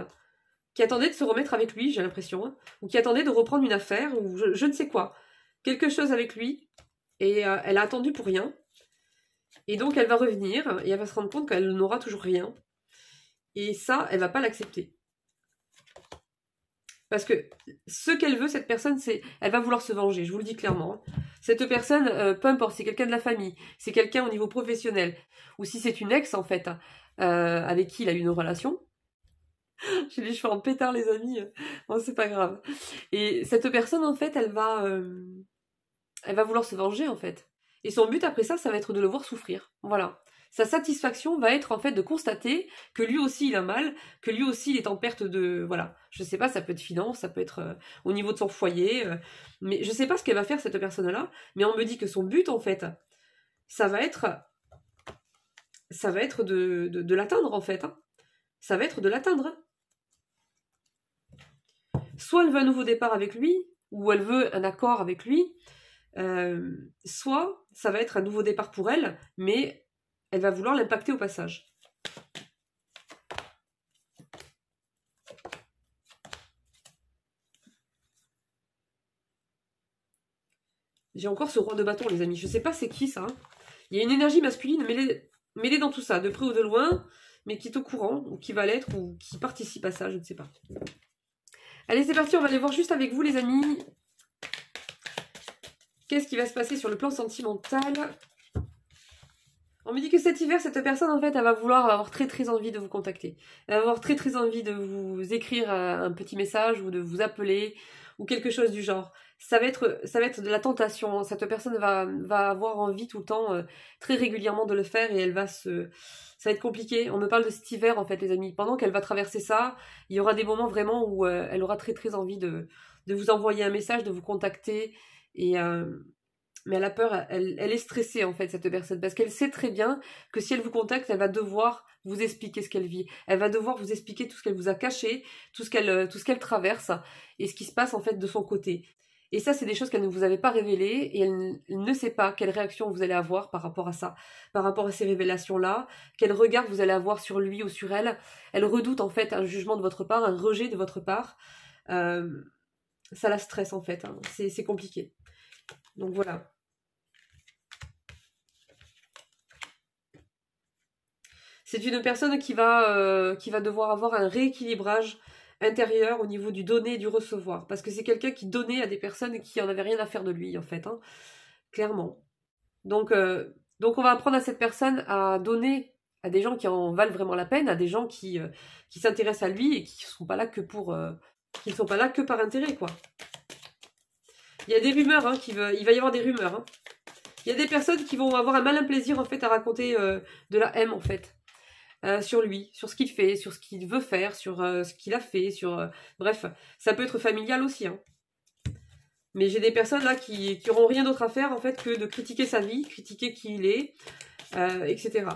qui attendait de se remettre avec lui, j'ai l'impression, hein, ou qui attendait de reprendre une affaire, ou je ne sais quoi. Quelque chose avec lui, et elle a attendu pour rien. Et donc elle va revenir, et elle va se rendre compte qu'elle n'aura toujours rien. Et ça, elle va pas l'accepter. Parce que ce qu'elle veut, cette personne, c'est... Elle va vouloir se venger, je vous le dis clairement. Hein. Cette personne, peu importe, c'est quelqu'un de la famille, c'est quelqu'un au niveau professionnel, ou si c'est une ex, en fait, avec qui il a eu une relation... J'ai les cheveux en pétard, les amis. Bon, c'est pas grave. Et cette personne, en fait, elle va vouloir se venger, en fait. Et son but, après ça, ça va être de le voir souffrir. Voilà. Sa satisfaction va être, en fait, de constater que lui aussi, il a mal, que lui aussi, il est en perte de... Voilà. Je sais pas, ça peut être finance, ça peut être au niveau de son foyer. Mais je sais pas ce qu'elle va faire, cette personne-là. Mais on me dit que son but, en fait, ça va être ça va être de l'atteindre en fait. Hein. Ça va être de l'atteindre. Hein. Soit elle veut un nouveau départ avec lui, ou elle veut un accord avec lui, soit ça va être un nouveau départ pour elle, mais elle va vouloir l'impacter au passage. J'ai encore ce roi de bâton, les amis. Je sais pas c'est qui ça. Hein. Il y a une énergie masculine mêlée dans tout ça, de près ou de loin, mais qui est au courant, ou qui va l'être, ou qui participe à ça, je ne sais pas. Allez, c'est parti, on va aller voir juste avec vous, les amis. Qu'est-ce qui va se passer sur le plan sentimental? On me dit que cet hiver, cette personne, en fait, elle va vouloir avoir très très envie de vous contacter. Elle va avoir très très envie de vous écrire un petit message ou de vous appeler ou quelque chose du genre. Ça va être de la tentation. Cette personne va avoir envie tout le temps, très régulièrement de le faire et ça va être compliqué. On me parle de cet hiver, en fait, les amis. Pendant qu'elle va traverser ça, il y aura des moments vraiment où elle aura très très envie de vous envoyer un message, de vous contacter et... mais elle a peur, elle est stressée en fait cette personne, parce qu'elle sait très bien que si elle vous contacte, elle va devoir vous expliquer ce qu'elle vit, elle va devoir vous expliquer tout ce qu'elle vous a caché, tout ce qu'elle traverse, et ce qui se passe en fait de son côté. Et ça, c'est des choses qu'elle ne vous avait pas révélées, et elle ne sait pas quelle réaction vous allez avoir par rapport à ça, par rapport à ces révélations-là, quel regard vous allez avoir sur lui ou sur elle. Elle redoute en fait un jugement de votre part, un rejet de votre part. Ça la stresse en fait, hein. C'est compliqué. Donc voilà. C'est une personne qui va devoir avoir un rééquilibrage intérieur au niveau du donner et du recevoir. Parce que c'est quelqu'un qui donnait à des personnes qui en avaient rien à faire de lui, en fait. Hein, clairement. Donc on va apprendre à cette personne à donner à des gens qui en valent vraiment la peine, à des gens qui s'intéressent à lui et qui ne sont pas là que qui ne sont pas là que par intérêt, quoi. Il y a des rumeurs, hein, il va y avoir des rumeurs. Hein. Il y a des personnes qui vont avoir un malin plaisir, en fait, à raconter de la haine, en fait. Sur lui, sur ce qu'il fait, sur ce qu'il veut faire, sur ce qu'il a fait, bref, ça peut être familial aussi. Hein. Mais j'ai des personnes là qui auront rien d'autre à faire en fait que de critiquer sa vie, critiquer qui il est, etc.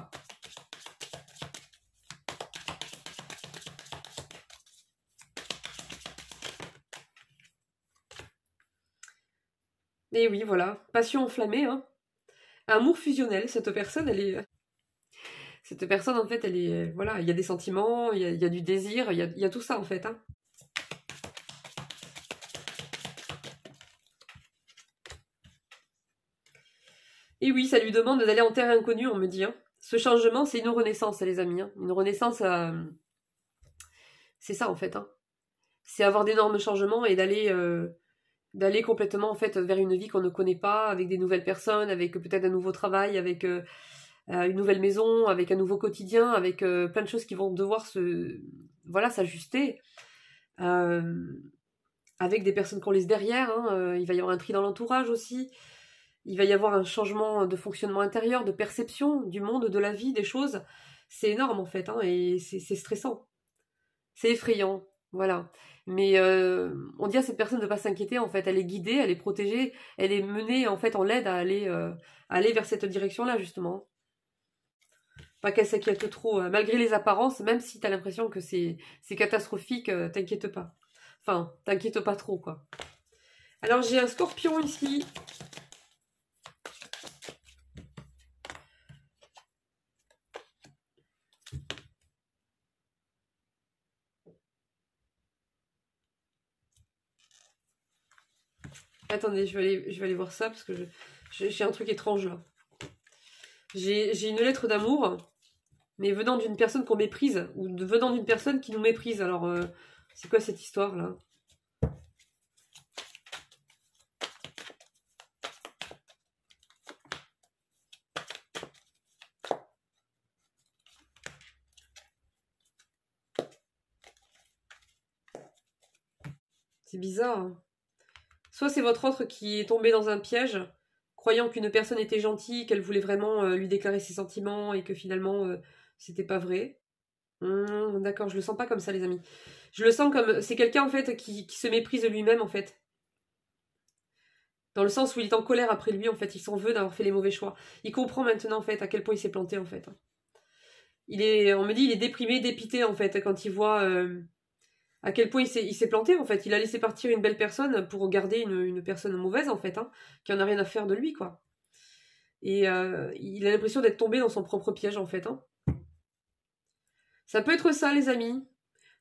Et oui, voilà, passion enflammée, hein. Amour fusionnel, cette personne, cette personne, en fait, elle est... Voilà, il y a des sentiments, il y a du désir, il y a tout ça, en fait. Hein. Et oui, ça lui demande d'aller en terre inconnue, on me dit. Hein. Ce changement, c'est une renaissance, les amis. Hein. Une renaissance, c'est ça, en fait. Hein. C'est avoir d'énormes changements et d'aller complètement, en fait, vers une vie qu'on ne connaît pas, avec des nouvelles personnes, avec peut-être un nouveau travail, avec... une nouvelle maison, avec un nouveau quotidien, avec plein de choses qui vont devoir s'ajuster, avec des personnes qu'on laisse derrière. Hein, il va y avoir un tri dans l'entourage aussi. Il va y avoir un changement de fonctionnement intérieur, de perception du monde, de la vie, des choses. C'est énorme en fait, hein, et c'est stressant. C'est effrayant, voilà. Mais on dit à cette personne de ne pas s'inquiéter, en fait. Elle est guidée, elle est protégée, elle est menée, en fait, on l'aide à aller vers cette direction-là, justement. Pas qu'elle s'inquiète trop, malgré les apparences, même si t'as l'impression que c'est catastrophique, t'inquiète pas. Enfin, t'inquiète pas trop, quoi. Alors, j'ai un scorpion ici. Attendez, je vais aller voir ça, parce que j'ai un truc étrange, là. J'ai une lettre d'amour, mais venant d'une personne qu'on méprise, ou venant d'une personne qui nous méprise. Alors, c'est quoi cette histoire-là? C'est bizarre. Hein. Soit c'est votre autre qui est tombé dans un piège, croyant qu'une personne était gentille, qu'elle voulait vraiment lui déclarer ses sentiments, et que finalement, c'était pas vrai. D'accord, je le sens pas comme ça, les amis. Je le sens comme... C'est quelqu'un, en fait, qui se méprise de lui-même, en fait. Dans le sens où il est en colère après lui, en fait. Il s'en veut d'avoir fait les mauvais choix. Il comprend maintenant, en fait, à quel point il s'est planté, en fait. On me dit, il est déprimé, dépité, en fait, quand il voit à quel point il s'est planté, en fait. Il a laissé partir une belle personne pour garder une personne mauvaise, en fait, hein, qui en a rien à faire de lui, quoi. Et il a l'impression d'être tombé dans son propre piège, en fait, hein. Ça peut être ça, les amis.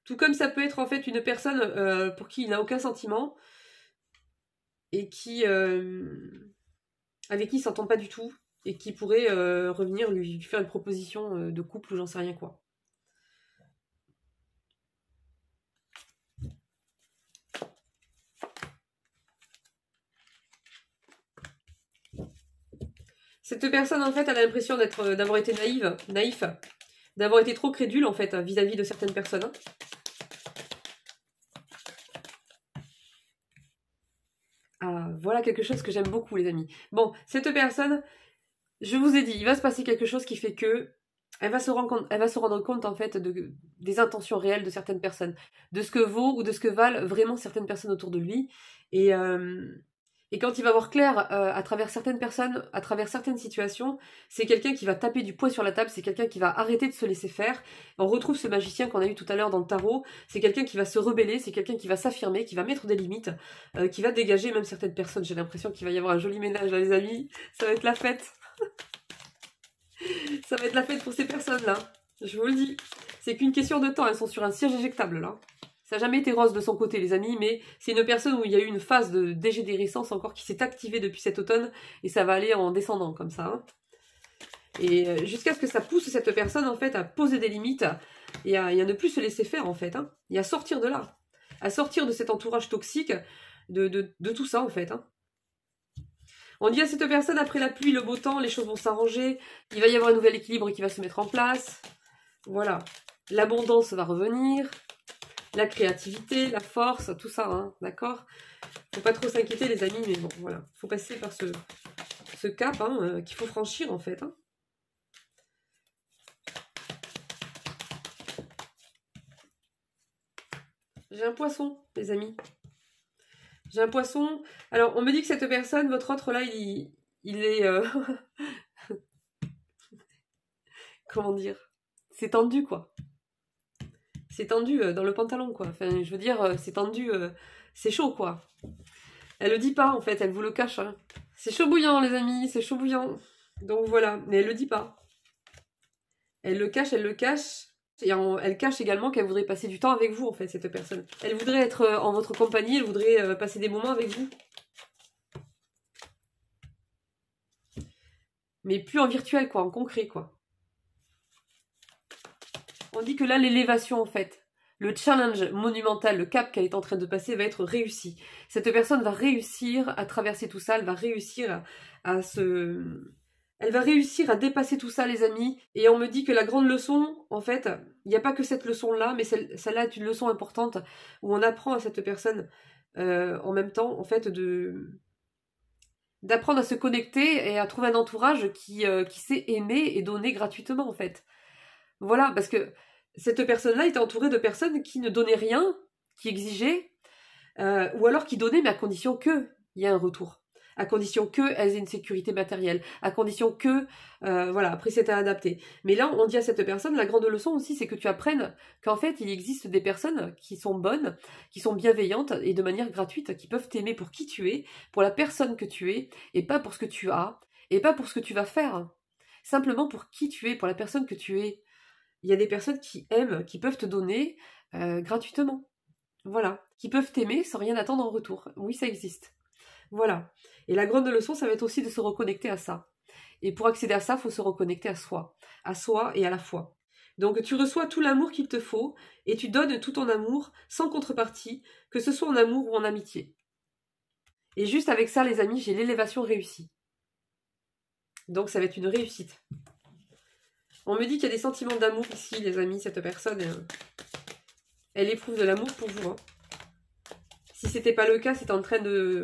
Tout comme ça peut être, en fait, une personne pour qui il n'a aucun sentiment et avec qui il s'entend pas du tout et qui pourrait revenir lui faire une proposition de couple ou j'en sais rien quoi. Cette personne en fait elle a l'impression d'avoir été naïf, d'avoir été trop crédule en fait vis-à-vis de certaines personnes. Hein. Ah, voilà quelque chose que j'aime beaucoup les amis. Bon, cette personne, je vous ai dit, il va se passer quelque chose qui fait que elle va se rendre compte en fait des intentions réelles de certaines personnes, de ce que vaut ou de ce que valent vraiment certaines personnes autour de lui. Et, et quand il va voir clair à travers certaines personnes, à travers certaines situations, c'est quelqu'un qui va taper du poing sur la table, c'est quelqu'un qui va arrêter de se laisser faire. On retrouve ce magicien qu'on a eu tout à l'heure dans le tarot, c'est quelqu'un qui va se rebeller, c'est quelqu'un qui va s'affirmer, qui va mettre des limites, qui va dégager même certaines personnes. J'ai l'impression qu'il va y avoir un joli ménage là les amis, ça va être la fête. Ça va être la fête pour ces personnes-là. Je vous le dis. C'est qu'une question de temps. Elles sont sur un siège éjectable, là. Ça n'a jamais été rose de son côté, les amis, mais c'est une personne où il y a eu une phase de dégénérescence encore qui s'est activée depuis cet automne, et ça va aller en descendant, comme ça. Hein. Et jusqu'à ce que ça pousse cette personne, en fait, à poser des limites, et à ne plus se laisser faire, en fait. Hein, et à sortir de là. À sortir de cet entourage toxique, de tout ça, en fait. Hein. On dit à cette personne, après la pluie, le beau temps, les choses vont s'arranger, il va y avoir un nouvel équilibre qui va se mettre en place. Voilà. L'abondance va revenir, la créativité, la force, tout ça, hein, d'accord? Faut pas trop s'inquiéter les amis, mais bon, voilà. Faut passer par ce cap hein, qu'il faut franchir en fait. Hein. J'ai un poisson, les amis. J'ai un poisson. Alors, on me dit que cette personne, votre autre là, il est... comment dire? C'est tendu, quoi. C'est tendu dans le pantalon, quoi. Enfin, je veux dire, c'est tendu, c'est chaud, quoi. Elle le dit pas, en fait, elle vous le cache. Hein. C'est chaud bouillant, les amis, c'est chaud bouillant. Donc voilà, mais elle le dit pas. Elle le cache, elle le cache. Et elle cache également qu'elle voudrait passer du temps avec vous, en fait, cette personne. Elle voudrait être en votre compagnie, elle voudrait passer des moments avec vous. Mais plus en virtuel, quoi, en concret, quoi. On dit que là, l'élévation, en fait, le challenge monumental, le cap qu'elle est en train de passer va être réussi. Cette personne va réussir à traverser tout ça, elle va réussir à Elle va réussir à dépasser tout ça, les amis. Et on me dit que la grande leçon, en fait, il n'y a pas que cette leçon-là, mais celle-là est une leçon importante où on apprend à cette personne en même temps, en fait, d'apprendre à se connecter et à trouver un entourage qui sait aimer et donner gratuitement, en fait. Voilà, parce que cette personne-là était entourée de personnes qui ne donnaient rien, qui exigeaient, ou alors qui donnaient, mais à condition qu'il y ait un retour. À condition qu'elles aient une sécurité matérielle. À condition que, voilà, après c'était adapté. Mais là, on dit à cette personne, la grande leçon aussi, c'est que tu apprennes qu'en fait, il existe des personnes qui sont bonnes, qui sont bienveillantes et de manière gratuite, qui peuvent t'aimer pour qui tu es, pour la personne que tu es, et pas pour ce que tu as, et pas pour ce que tu vas faire. Simplement pour qui tu es, pour la personne que tu es. Il y a des personnes qui aiment, qui peuvent te donner gratuitement. Voilà. Qui peuvent t'aimer sans rien attendre en retour. Oui, ça existe. Voilà. Et la grande leçon, ça va être aussi de se reconnecter à ça. Et pour accéder à ça, il faut se reconnecter à soi et à la foi. Donc tu reçois tout l'amour qu'il te faut et tu donnes tout ton amour sans contrepartie, que ce soit en amour ou en amitié. Et juste avec ça, les amis, j'ai l'élévation réussie. Donc ça va être une réussite. On me dit qu'il y a des sentiments d'amour ici, les amis, cette personne, elle éprouve de l'amour pour vous. Hein. Si c'était pas le cas, c'est en train de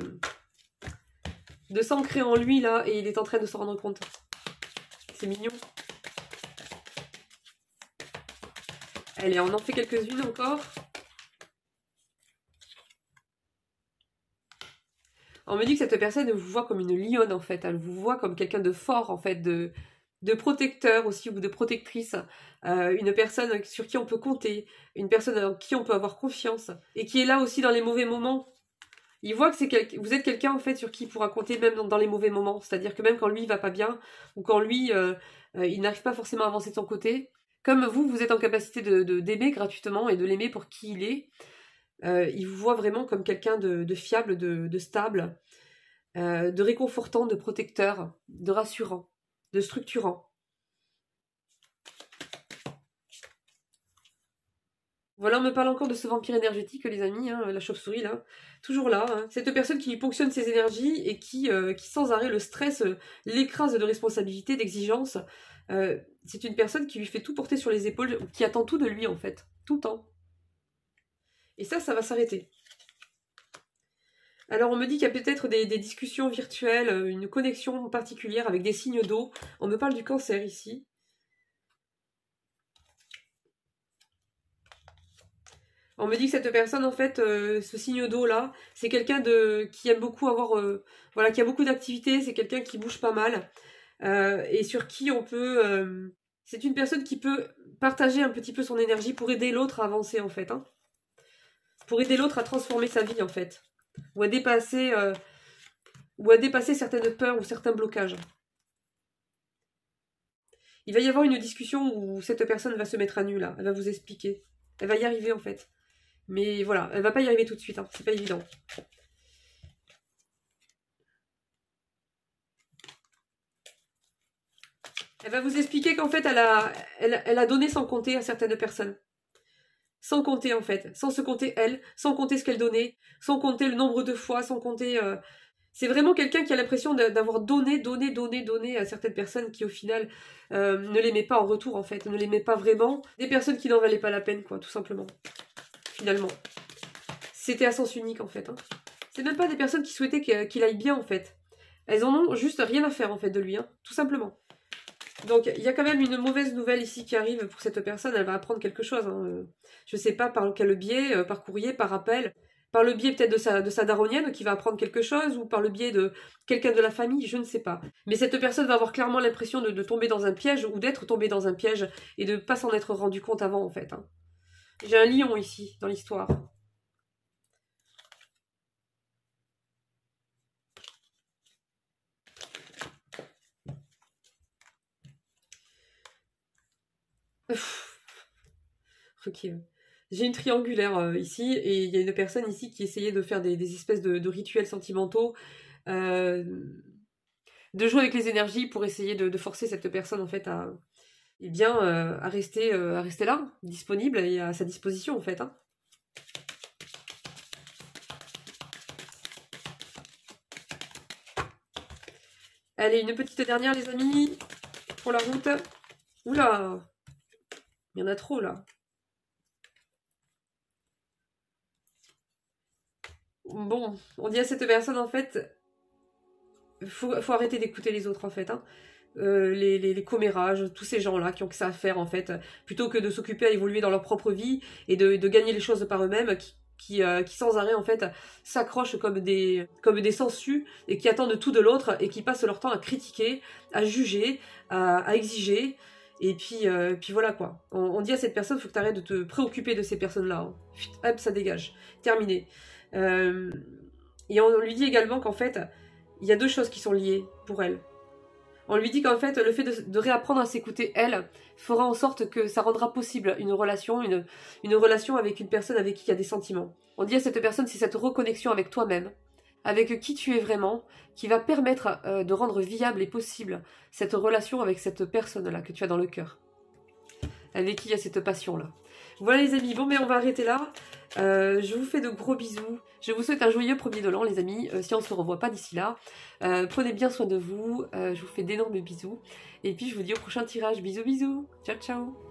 s'ancrer en lui, là, et il est en train de s'en rendre compte. C'est mignon. Allez, on en fait quelques-unes encore. On me dit que cette personne vous voit comme une lionne, en fait. Elle vous voit comme quelqu'un de fort, en fait, de protecteur aussi ou de protectrice, une personne sur qui on peut compter, une personne en qui on peut avoir confiance et qui est là aussi dans les mauvais moments. Il voit que vous êtes quelqu'un en fait sur qui il pourra compter même dans les mauvais moments, c'est-à-dire que même quand lui il va pas bien ou quand lui il n'arrive pas forcément à avancer de son côté, comme vous êtes en capacité d'aimer gratuitement et de l'aimer pour qui il est, il vous voit vraiment comme quelqu'un de fiable, de stable, de réconfortant, de protecteur, de rassurant, de structurant. Voilà, on me parle encore de ce vampire énergétique, les amis, hein, la chauve-souris, là. Toujours là. Hein. Cette personne qui ponctionne ses énergies et qui sans arrêt, le stress, l'écrase de responsabilités, d'exigences. C'est une personne qui lui fait tout porter sur les épaules, qui attend tout de lui, en fait. Tout le temps. Et ça va s'arrêter. Alors, on me dit qu'il y a peut-être des discussions virtuelles, une connexion particulière avec des signes d'eau. On me parle du cancer, ici. On me dit que cette personne, en fait, ce signe d'eau là, c'est quelqu'un qui aime beaucoup avoir, voilà, qui a beaucoup d'activités, c'est quelqu'un qui bouge pas mal, et sur qui on peut, c'est une personne qui peut partager un petit peu son énergie pour aider l'autre à avancer en fait, hein, pour aider l'autre à transformer sa vie en fait, ou à dépasser certaines peurs ou certains blocages. Il va y avoir une discussion où cette personne va se mettre à nu là, elle va vous expliquer, elle va y arriver en fait. Mais voilà, elle va pas y arriver tout de suite, hein, c'est pas évident. Elle va vous expliquer qu'en fait, elle a donné sans compter à certaines personnes. Sans compter en fait, sans se compter elle, sans compter ce qu'elle donnait, sans compter le nombre de fois, sans compter... C'est vraiment quelqu'un qui a l'impression d'avoir donné à certaines personnes qui au final ne l'aimaient pas en retour en fait, ne l'aimaient pas vraiment. Des personnes qui n'en valaient pas la peine quoi, tout simplement. Finalement. C'était à sens unique en fait. Hein. C'est même pas des personnes qui souhaitaient qu'il aille bien en fait. Elles en ont juste rien à faire en fait de lui, hein, tout simplement. Donc il y a quand même une mauvaise nouvelle ici qui arrive pour cette personne, elle va apprendre quelque chose. Hein. Je sais pas par quel biais, par courrier, par appel, par le biais peut-être de sa daronnienne qui va apprendre quelque chose, ou par le biais de quelqu'un de la famille, je ne sais pas. Mais cette personne va avoir clairement l'impression de tomber dans un piège, ou d'être tombée dans un piège, et de ne pas s'en être rendu compte avant en fait. Hein. J'ai un lion ici, dans l'histoire. Ok. J'ai une triangulaire ici, et il y a une personne ici qui essayait de faire des espèces de rituels sentimentaux, de jouer avec les énergies pour essayer de forcer cette personne en fait à, eh bien, à rester là, disponible et à sa disposition en fait. Hein. Allez, une petite dernière les amis, pour la route. Oula, il y en a trop là. Bon, on dit à cette personne en fait, faut arrêter d'écouter les autres en fait. Hein. Les commérages, tous ces gens-là qui ont que ça à faire en fait, plutôt que de s'occuper à évoluer dans leur propre vie et de gagner les choses par eux-mêmes, qui sans arrêt en fait s'accrochent comme des sangsues et qui attendent tout de l'autre et qui passent leur temps à critiquer, à juger, à exiger. Et puis voilà quoi. On dit à cette personne, faut que tu arrêtes de te préoccuper de ces personnes-là. Hein. Hop, ça dégage. Terminé. Et on lui dit également qu'en fait, il y a deux choses qui sont liées pour elle. On lui dit qu'en fait, le fait de réapprendre à s'écouter, elle, fera en sorte que ça rendra possible une relation avec une personne avec qui il y a des sentiments. On dit à cette personne, c'est cette reconnexion avec toi-même, avec qui tu es vraiment, qui va permettre de rendre viable et possible cette relation avec cette personne-là que tu as dans le cœur. Avec qui il y a cette passion-là. Voilà les amis, bon mais on va arrêter là. Je vous fais de gros bisous. Je vous souhaite un joyeux 1er de l'an les amis, si on ne se revoit pas d'ici là. Prenez bien soin de vous, je vous fais d'énormes bisous. Et puis je vous dis au prochain tirage, bisous bisous, ciao ciao.